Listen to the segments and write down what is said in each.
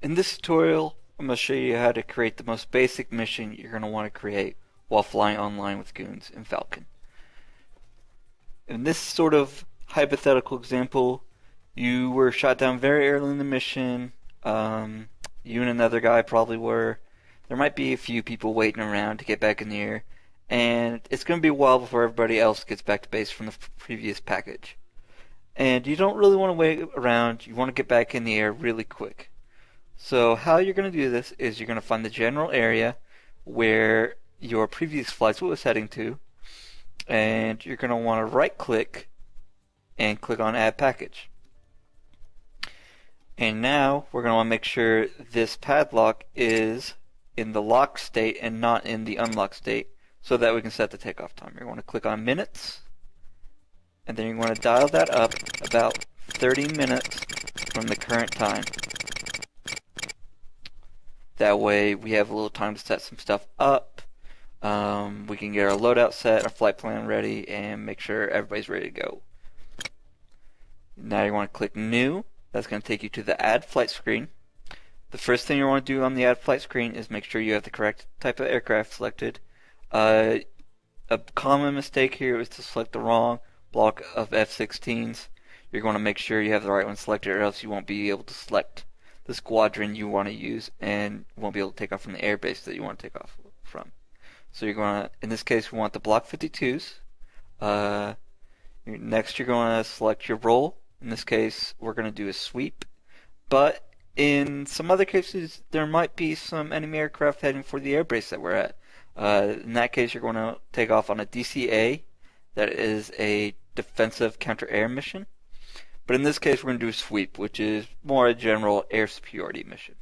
In this tutorial, I'm going to show you how to create the most basic mission you're going to want to create while flying online with goons in Falcon. In this sort of hypothetical example, you were shot down very early in the mission. You and another guy probably were. There might be a few people waiting around to get back in the air, and it's going to be a while before everybody else gets back to base from the previous package. And you don't really want to wait around. You want to get back in the air really quick. So how you're going to do this is you're going to find the general area where your previous flight was heading to, and you're going to want to right click and click on add package. And now we're going to want to make sure this padlock is in the locked state and not in the unlocked state, so that we can set the takeoff time. You're going to click on minutes, and then you're going to dial that up about 30 minutes from the current time. That way we have a little time to set some stuff up. We can get our loadout set, our flight plan ready, and make sure everybody's ready to go. Now you want to click new. That's going to take you to the add flight screen. The first thing you want to do on the add flight screen is make sure you have the correct type of aircraft selected. A common mistake here is to select the wrong block of F-16s. You're going to make sure you have the right one selected, or else you won't be able to select the squadron you want to use and won't be able to take off from the airbase that you want to take off from. So you're going to, in this case, we want the Block 52s. Next, you're going to select your role. In this case, we're going to do a sweep. But in some other cases, there might be some enemy aircraft heading for the airbase that we're at. In that case, you're going to take off on a DCA. That is a defensive counter-air mission. But in this case, we're going to do a sweep, which is more a general air superiority mission.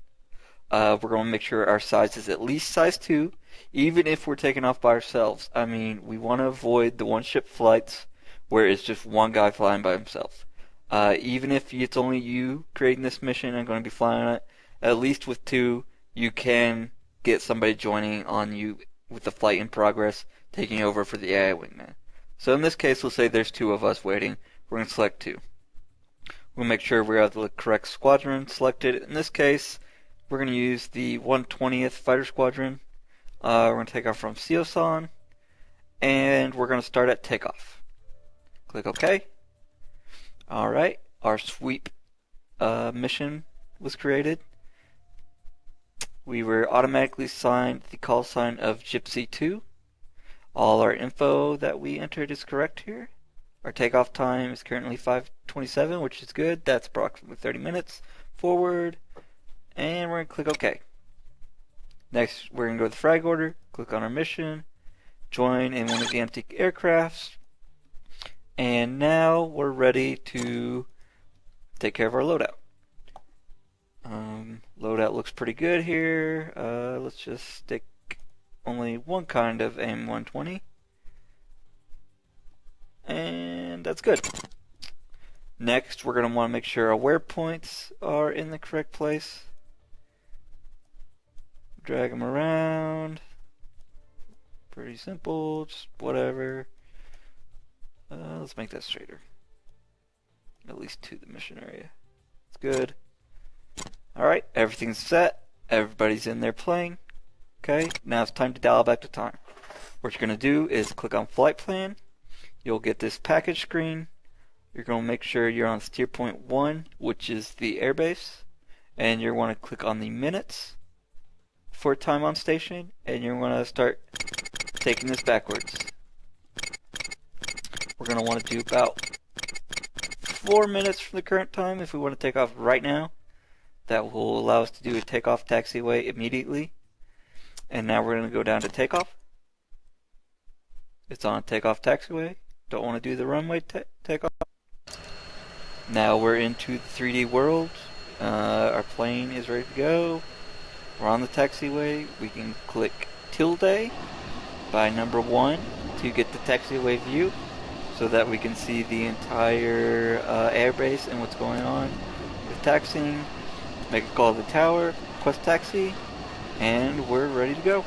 We're going to make sure our size is at least size 2, even if we're taking off by ourselves. I mean, we want to avoid the one-ship flights where it's just one guy flying by himself. Even if it's only you creating this mission and going to be flying on it, at least with 2, you can get somebody joining on you with the flight in progress, taking over for the AI wingman. So in this case, we'll say there's 2 of us waiting. We're going to select 2. We'll make sure we have the correct squadron selected. In this case, we're going to use the 120th Fighter Squadron. We're going to take off from Siosan, and we're going to start at takeoff. Click OK. Alright, our sweep mission was created. We were automatically assigned the call sign of Gypsy 2. All our info that we entered is correct here. Our takeoff time is currently 5:27, which is good. That's approximately 30 minutes forward. And we're going to click OK. Next, we're going to go to the frag order, click on our mission, join in one of the empty aircrafts, and now we're ready to take care of our loadout. Loadout looks pretty good here. Let's just stick only one kind of AIM-120. And that's good. Next, we're going to want to make sure our waypoints are in the correct place. Drag them around. Pretty simple, just whatever. Let's make that straighter. At least to the mission area. It's good. Alright, everything's set. Everybody's in there playing. Okay, now it's time to dial back to time. What you're going to do is click on Flight Plan. You'll get this package screen. You're going to make sure you're on steer point 1, which is the airbase. And you're going to click on the minutes for time on station. And you're going to start taking this backwards. We're going to want to do about 4 minutes from the current time if we want to take off right now. That will allow us to do a takeoff taxiway immediately. And now we're going to go down to takeoff. It's on takeoff taxiway. Don't want to do the runway takeoff. Now we're into the 3D world. Our plane is ready to go. We're on the taxiway. We can click tilde by number 1 to get the taxiway view so that we can see the entire airbase and what's going on with taxiing. Make a call to the tower, request taxi, and we're ready to go.